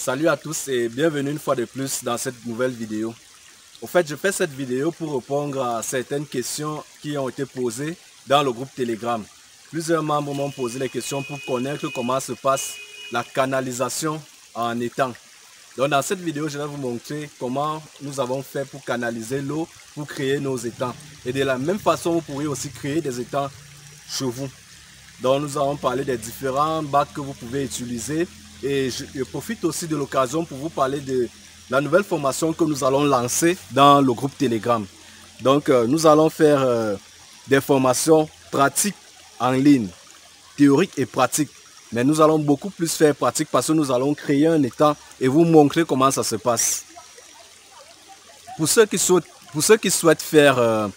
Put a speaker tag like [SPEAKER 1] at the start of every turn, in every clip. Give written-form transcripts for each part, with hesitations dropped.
[SPEAKER 1] Salut à tous et bienvenue une fois de plus dans cette nouvelle vidéo. Au fait, je fais cette vidéo pour répondre à certaines questions qui ont été posées dans le groupe Telegram. Plusieurs membres m'ont posé les questions pour connaître comment se passe la canalisation en étang. Donc dans cette vidéo, je vais vous montrer comment nous avons fait pour canaliser l'eau pour créer nos étangs. Et de la même façon, vous pourrez aussi créer des étangs chez vous. Donc nous allons parler des différents bacs que vous pouvez utiliser. Et je profite aussi de l'occasion pour vous parler de la nouvelle formation que nous allons lancer dans le groupe Telegram. Donc nous allons faire des formations pratiques en ligne, théoriques et pratiques. Mais nous allons beaucoup plus faire pratique parce que nous allons créer un étang et vous montrer comment ça se passe. Pour ceux qui souhaitent faire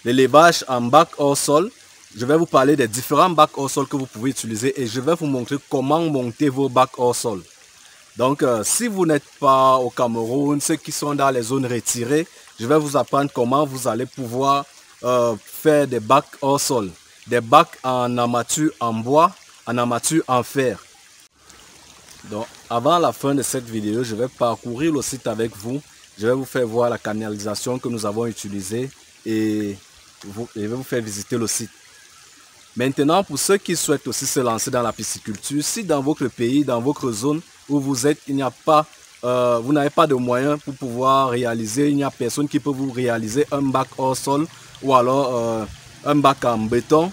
[SPEAKER 1] l'élevage en bac hors sol, je vais vous parler des différents bacs hors sol que vous pouvez utiliser et je vais vous montrer comment monter vos bacs hors sol. Donc, si vous n'êtes pas au Cameroun, ceux qui sont dans les zones retirées, je vais vous apprendre comment vous allez pouvoir faire des bacs hors sol. Des bacs en armature en bois, en armature en fer. Donc, avant la fin de cette vidéo, je vais parcourir le site avec vous. Je vais vous faire voir la canalisation que nous avons utilisée et je vais vous faire visiter le site. Maintenant, pour ceux qui souhaitent aussi se lancer dans la pisciculture, si dans votre pays, dans votre zone où vous êtes, il n'y a pas, vous n'avez pas de moyens pour pouvoir réaliser, il n'y a personne qui peut vous réaliser un bac hors sol ou alors un bac en béton.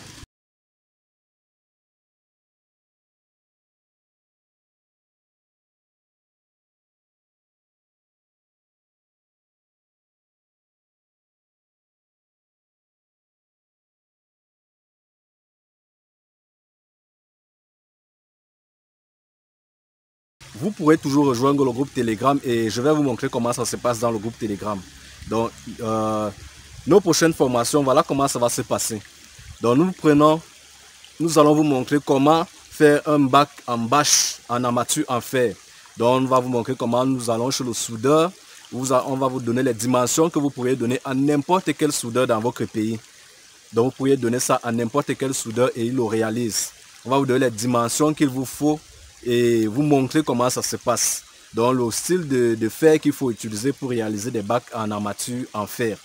[SPEAKER 1] Vous pourrez toujours rejoindre le groupe Telegram et je vais vous montrer comment ça se passe dans le groupe Telegram. Donc, nos prochaines formations, voilà comment ça va se passer. Donc, nous allons vous montrer comment faire un bac en bâche, en armature en fer. Donc, on va vous montrer comment nous allons chez le soudeur. On va vous donner les dimensions que vous pourriez donner à n'importe quel soudeur dans votre pays. Donc, vous pourriez donner ça à n'importe quel soudeur et il le réalise. On va vous donner les dimensions qu'il vous faut et vous montrer comment ça se passe. Donc le style de fer qu'il faut utiliser pour réaliser des bacs en armature en fer.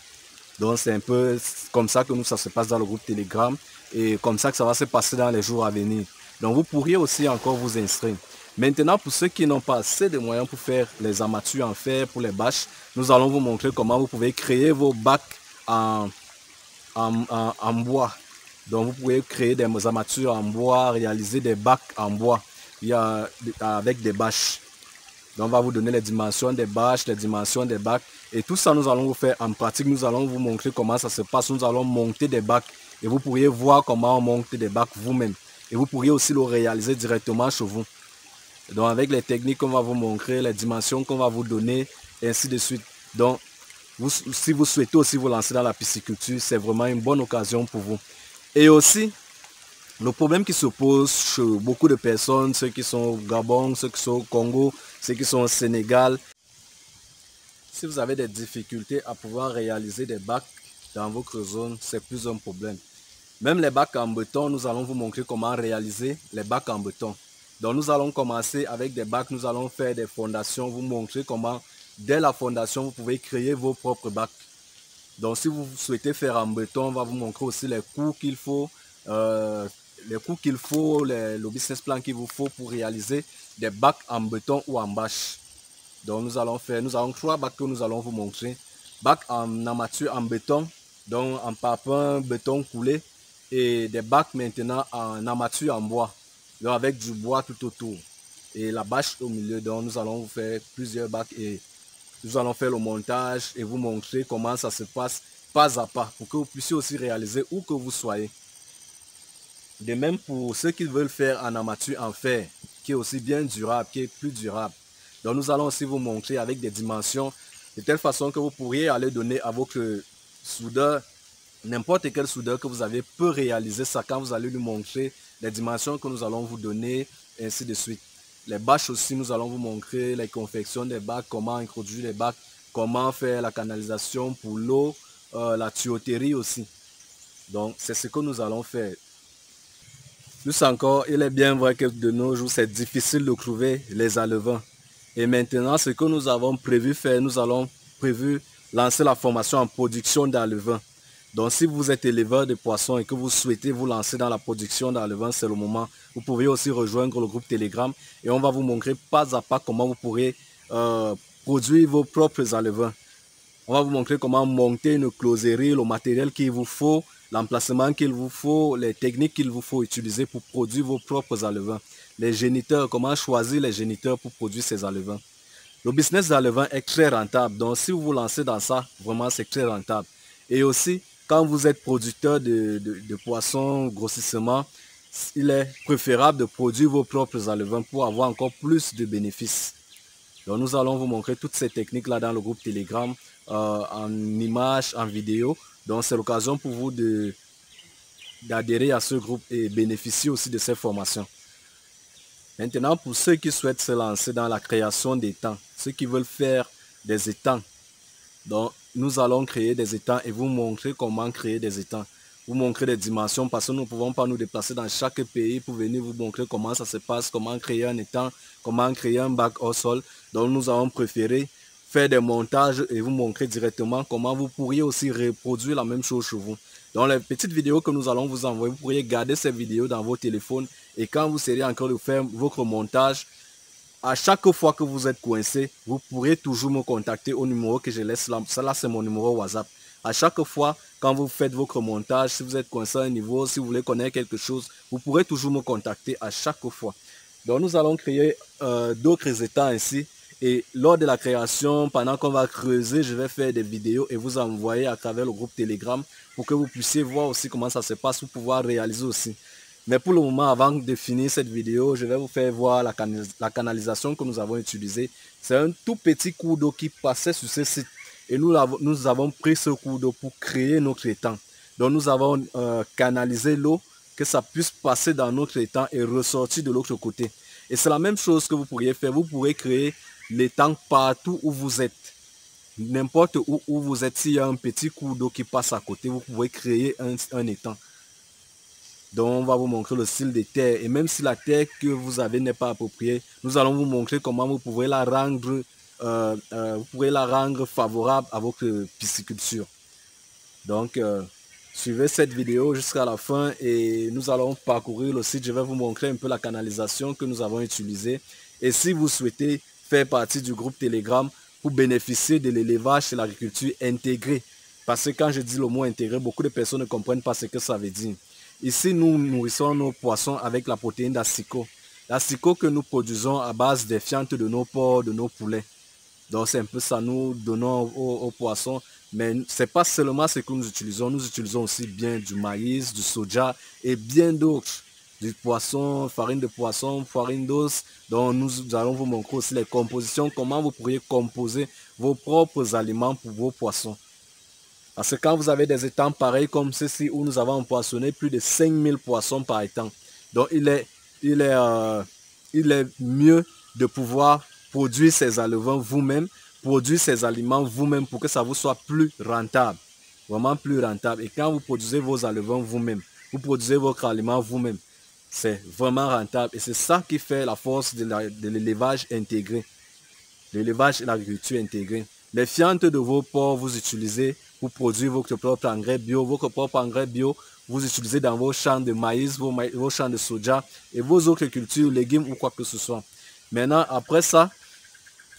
[SPEAKER 1] Donc c'est un peu comme ça que ça se passe dans le groupe Telegram et comme ça que ça va se passer dans les jours à venir. Donc vous pourriez aussi encore vous inscrire. Maintenant, pour ceux qui n'ont pas assez de moyens pour faire les armatures en fer pour les bâches, nous allons vous montrer comment vous pouvez créer vos bacs en bois. Donc vous pouvez créer des armatures en bois, réaliser des bacs en bois avec des bâches. Donc on va vous donner les dimensions des bâches, les dimensions des bacs et tout ça nous allons vous faire en pratique. Nous allons vous montrer comment ça se passe. Nous allons monter des bacs et vous pourriez voir comment on monte des bacs vous-même. Et vous pourriez aussi le réaliser directement chez vous. Donc avec les techniques qu'on va vous montrer, les dimensions qu'on va vous donner et ainsi de suite. Donc si vous souhaitez aussi vous lancer dans la pisciculture, c'est vraiment une bonne occasion pour vous. Et aussi, le problème qui se pose chez beaucoup de personnes, ceux qui sont au Gabon, ceux qui sont au Congo, ceux qui sont au Sénégal, si vous avez des difficultés à pouvoir réaliser des bacs dans votre zone, c'est plus un problème. Même les bacs en béton, nous allons vous montrer comment réaliser les bacs en béton. Donc nous allons commencer avec des bacs, nous allons faire des fondations, vous montrer comment, dès la fondation, vous pouvez créer vos propres bacs. Donc si vous souhaitez faire en béton, on va vous montrer aussi les coûts qu'il faut, le business plan qu'il vous faut pour réaliser des bacs en béton ou en bâche. Donc nous avons 3 bacs que nous allons vous montrer. Bacs en armature en béton, donc en parpaing, béton coulé, et des bacs maintenant en armature en bois, donc avec du bois tout autour. Et la bâche au milieu, donc nous allons vous faire plusieurs bacs et nous allons faire le montage et vous montrer comment ça se passe pas à pas pour que vous puissiez aussi réaliser où que vous soyez. De même pour ceux qui veulent faire en armature en fer, qui est aussi bien durable, qui est plus durable. Donc nous allons aussi vous montrer avec des dimensions de telle façon que vous pourriez aller donner à votre soudeur, n'importe quel soudeur que vous avez peut réaliser ça quand vous allez lui montrer les dimensions que nous allons vous donner, et ainsi de suite. Les bâches aussi, nous allons vous montrer les confections des bacs, comment introduire les bacs, comment faire la canalisation pour l'eau, la tuyauterie aussi. Donc c'est ce que nous allons faire. Plus encore, il est bien vrai que de nos jours, c'est difficile de trouver les allevants. Et maintenant, ce que nous avons prévu faire, nous allons prévu lancer la formation en production d'alevin. Donc, si vous êtes éleveur de poissons et que vous souhaitez vous lancer dans la production d'alevin, c'est le moment. Vous pouvez aussi rejoindre le groupe Telegram et on va vous montrer pas à pas comment vous pourrez produire vos propres alevins. On va vous montrer comment monter une closerie, le matériel qu'il vous faut, l'emplacement qu'il vous faut, les techniques qu'il vous faut utiliser pour produire vos propres alevins. Les géniteurs, comment choisir les géniteurs pour produire ces alevins. Le business d'alevin est très rentable. Donc, si vous vous lancez dans ça, vraiment, c'est très rentable. Et aussi, quand vous êtes producteur de poissons grossissement, il est préférable de produire vos propres alevins pour avoir encore plus de bénéfices. Donc, nous allons vous montrer toutes ces techniques-là dans le groupe Telegram, en images, en vidéo. Donc, c'est l'occasion pour vous d'adhérer à ce groupe et bénéficier aussi de ces formations. Maintenant, pour ceux qui souhaitent se lancer dans la création d'étangs, ceux qui veulent faire des étangs, donc nous allons créer des étangs et vous montrer comment créer des étangs. Vous montrer des dimensions parce que nous ne pouvons pas nous déplacer dans chaque pays pour venir vous montrer comment ça se passe, comment créer un étang, comment créer un bac au sol. Donc nous avons préféré faire des montages et vous montrer directement comment vous pourriez aussi reproduire la même chose chez vous. Dans les petites vidéos que nous allons vous envoyer, vous pourriez garder ces vidéos dans vos téléphones et quand vous serez en train de faire votre montage, à chaque fois que vous êtes coincé, vous pourrez toujours me contacter au numéro que je laisse là. Ça là, c'est mon numéro WhatsApp. À chaque fois, quand vous faites votre montage, si vous êtes coincé à un niveau, si vous voulez connaître quelque chose, vous pourrez toujours me contacter à chaque fois. Donc, nous allons créer d'autres étangs ici. Et lors de la création, pendant qu'on va creuser, je vais faire des vidéos et vous envoyer à travers le groupe Telegram pour que vous puissiez voir aussi comment ça se passe pour pouvoir réaliser aussi. Mais pour le moment, avant de finir cette vidéo, je vais vous faire voir la canalisation que nous avons utilisée. C'est un tout petit cours d'eau qui passait sur ce site. Et nous avons pris ce cours d'eau pour créer notre étang. Donc nous avons canalisé l'eau, que ça puisse passer dans notre étang et ressortir de l'autre côté. Et c'est la même chose que vous pourriez faire. Vous pourrez créer l'étang partout où vous êtes. N'importe où vous êtes, s'il y a un petit cours d'eau qui passe à côté, vous pouvez créer un étang. Donc, on va vous montrer le style de terre. Et même si la terre que vous avez n'est pas appropriée, nous allons vous montrer comment vous pourrez la rendre, favorable à votre pisciculture. Donc, suivez cette vidéo jusqu'à la fin et nous allons parcourir le site. Je vais vous montrer un peu la canalisation que nous avons utilisée. Et si vous souhaitez faire partie du groupe Telegram pour bénéficier de l'élevage et l'agriculture intégrée, parce que quand je dis le mot intégré, beaucoup de personnes ne comprennent pas ce que ça veut dire. Ici, nous nourrissons nos poissons avec la protéine d'asticot. L'asticot que nous produisons à base des fientes de nos porcs, de nos poulets. Donc, c'est un peu ça, nous donnons aux poissons. Mais ce n'est pas seulement ce que nous utilisons aussi bien du maïs, du soja et bien d'autres. Du poisson, farine de poisson, farine d'os. Donc, nous allons vous montrer aussi les compositions, comment vous pourriez composer vos propres aliments pour vos poissons. Parce que quand vous avez des étangs pareils comme ceci où nous avons empoisonné plus de 5000 poissons par étang, donc il est mieux de pouvoir produire ces alevins vous-même, produire ces aliments vous-même pour que ça vous soit plus rentable, vraiment plus rentable. Et quand vous produisez vos alevins vous-même, vous produisez votre aliment vous-même, c'est vraiment rentable. Et c'est ça qui fait la force de l'élevage intégré, l'élevage et l'agriculture intégrée. Les fientes de vos porcs, vous utilisez pour produire votre propre engrais bio. Votre propre engrais bio, vous utilisez dans vos champs de maïs, vos champs de soja et vos autres cultures, légumes ou quoi que ce soit. Maintenant, après ça,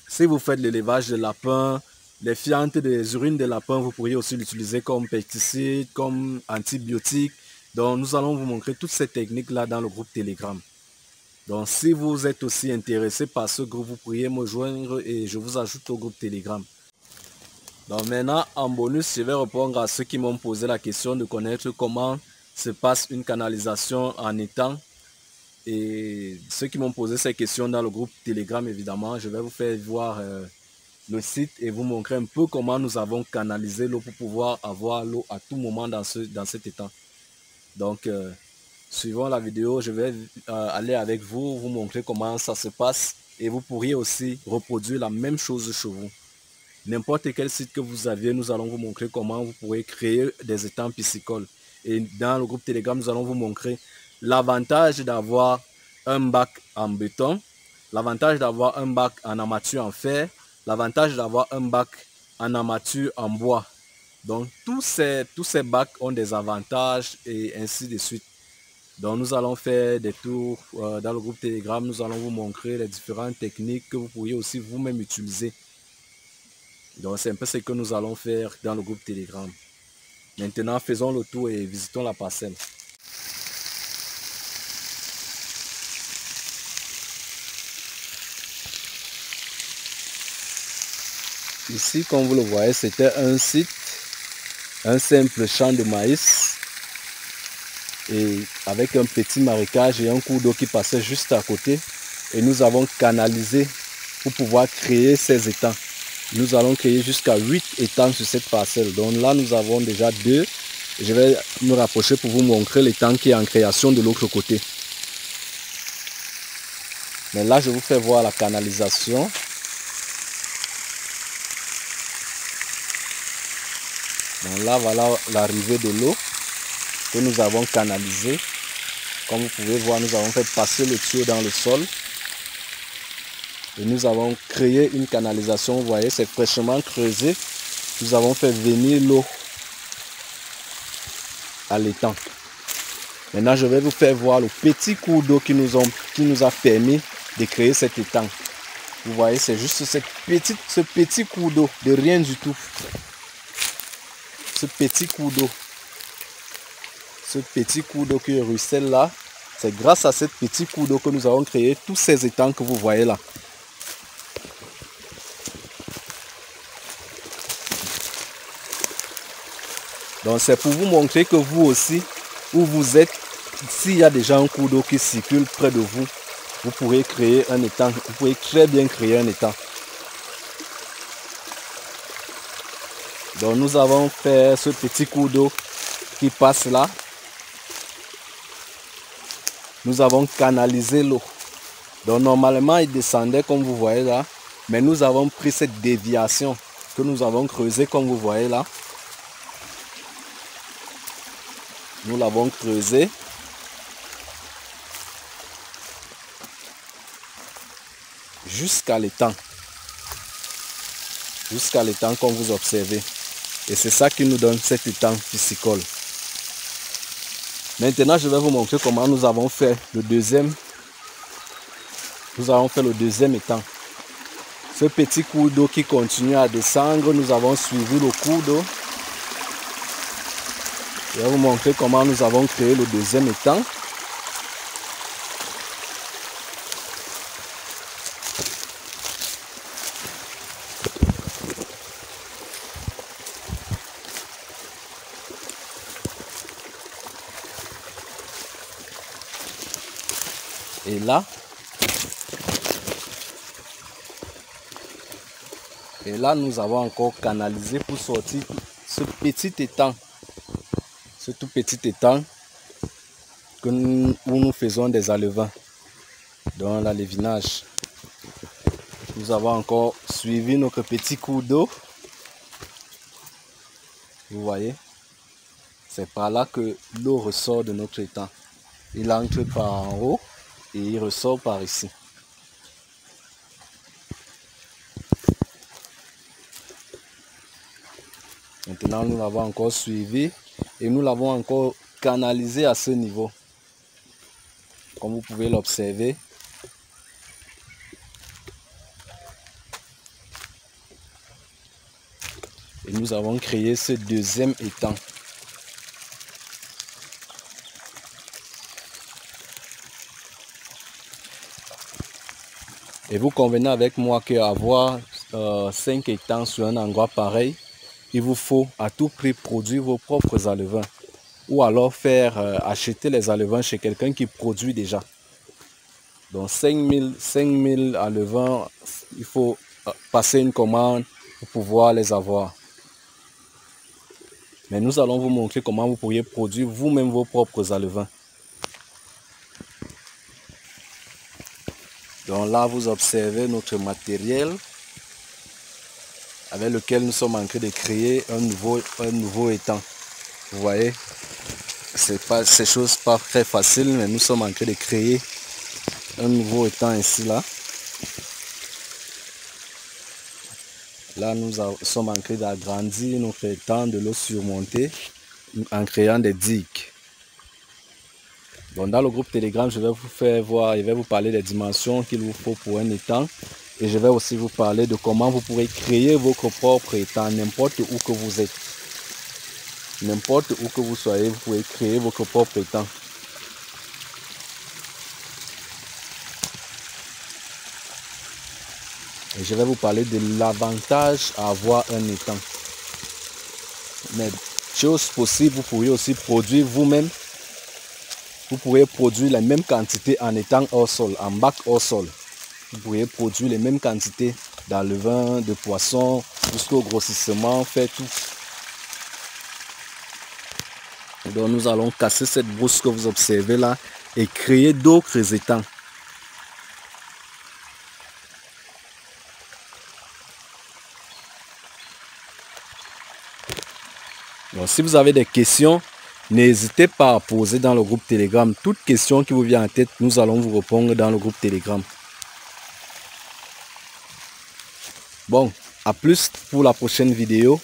[SPEAKER 1] si vous faites l'élevage de lapins, les fientes des urines de lapins, vous pourriez aussi l'utiliser comme pesticide, comme antibiotique. Donc, nous allons vous montrer toutes ces techniques-là dans le groupe Telegram. Donc, si vous êtes aussi intéressé par ce groupe, vous pourriez me joindre et je vous ajoute au groupe Telegram. Donc maintenant, en bonus, je vais répondre à ceux qui m'ont posé la question de connaître comment se passe une canalisation en étang. Et ceux qui m'ont posé ces questions dans le groupe Telegram, évidemment, je vais vous faire voir le site et vous montrer un peu comment nous avons canalisé l'eau pour pouvoir avoir l'eau à tout moment dans cet étang. Donc, suivant la vidéo, je vais aller avec vous, vous montrer comment ça se passe et vous pourriez aussi reproduire la même chose chez vous. N'importe quel site que vous aviez, nous allons vous montrer comment vous pourrez créer des étangs piscicoles. Et dans le groupe Telegram, nous allons vous montrer l'avantage d'avoir un bac en béton, l'avantage d'avoir un bac en armature en fer, l'avantage d'avoir un bac en armature en bois. Donc tous ces bacs ont des avantages et ainsi de suite. Donc nous allons faire des tours dans le groupe Telegram, nous allons vous montrer les différentes techniques que vous pourriez aussi vous-même utiliser. Donc c'est un peu ce que nous allons faire dans le groupe Telegram. Maintenant faisons le tour et visitons la parcelle. Ici, comme vous le voyez, c'était un site, un simple champ de maïs et avec un petit marécage et un cours d'eau qui passait juste à côté. Et nous avons canalisé pour pouvoir créer ces étangs. Nous allons créer jusqu'à 8 étangs sur cette parcelle. Donc là, nous avons déjà 2. Je vais me rapprocher pour vous montrer l'étang qui est en création de l'autre côté. Mais là, je vous fais voir la canalisation. Donc là, voilà l'arrivée de l'eau que nous avons canalisée. Comme vous pouvez voir, nous avons fait passer le tuyau dans le sol. Et nous avons créé une canalisation. Vous voyez, c'est fraîchement creusé. Nous avons fait venir l'eau à l'étang. Maintenant, je vais vous faire voir le petit cours d'eau qui nous a permis de créer cet étang. Vous voyez, c'est juste ce petit cours d'eau, de rien du tout. Ce petit cours d'eau. Ce petit cours d'eau qui ruisselle là, c'est grâce à ce petit cours d'eau que nous avons créé tous ces étangs que vous voyez là. Donc c'est pour vous montrer que vous aussi, où vous êtes, s'il y a déjà un cours d'eau qui circule près de vous, vous pourrez créer un étang. Vous pouvez très bien créer un étang. Donc nous avons fait ce petit cours d'eau qui passe là. Nous avons canalisé l'eau. Donc normalement il descendait comme vous voyez là. Mais nous avons pris cette déviation que nous avons creusée comme vous voyez là. Nous l'avons creusé. Jusqu'à l'étang. Jusqu'à l'étang comme vous observez. Et c'est ça qui nous donne cet étang piscicole. Maintenant, je vais vous montrer comment nous avons fait le deuxième. Nous avons fait le deuxième étang. Ce petit cours d'eau qui continue à descendre, nous avons suivi le cours d'eau. Je vais vous montrer comment nous avons créé le deuxième étang. Et là, nous avons encore canalisé pour sortir ce petit étang. Ce tout petit étang où nous faisons des alevins dans l'alevinage. Nous avons encore suivi notre petit cours d'eau. Vous voyez, c'est par là que l'eau ressort de notre étang. Il entre par en haut et il ressort par ici. Maintenant, nous l'avons encore suivi et nous l'avons encore canalisé à ce niveau. Comme vous pouvez l'observer. Et nous avons créé ce deuxième étang. Et vous convenez avec moi qu'avoir 5 étangs sur un endroit pareil, il vous faut à tout prix produire vos propres alevins. Ou alors faire acheter les alevins chez quelqu'un qui produit déjà. Donc 5000 alevins, il faut passer une commande pour pouvoir les avoir. Mais nous allons vous montrer comment vous pourriez produire vous-même vos propres alevins. Donc là, vous observez notre matériel avec lequel nous sommes en train de créer un nouveau étang. Vous voyez, c'est chose pas très facile, mais nous sommes en train de créer un nouveau étang ici là. Là, nous sommes en train d'agrandir notre étang, de l'eau surmonter en créant des digues. Donc, dans le groupe Telegram, je vais vous faire voir, je vais vous parler des dimensions qu'il vous faut pour un étang. Et je vais aussi vous parler de comment vous pourrez créer votre propre étang, n'importe où que vous êtes. N'importe où que vous soyez, vous pouvez créer votre propre étang. Et je vais vous parler de l'avantage à avoir un étang. Mais chose possible, vous pourriez aussi produire vous-même. Vous pourriez produire la même quantité en étang hors sol, en bac hors sol. Vous pourriez produire les mêmes quantités dans le vin, de poisson, jusqu'au grossissement, faire tout. Donc nous allons casser cette brousse que vous observez là et créer d'autres étangs. Donc, si vous avez des questions, n'hésitez pas à poser dans le groupe Telegram. Toute question qui vous vient en tête, nous allons vous répondre dans le groupe Telegram. Bon, à plus pour la prochaine vidéo.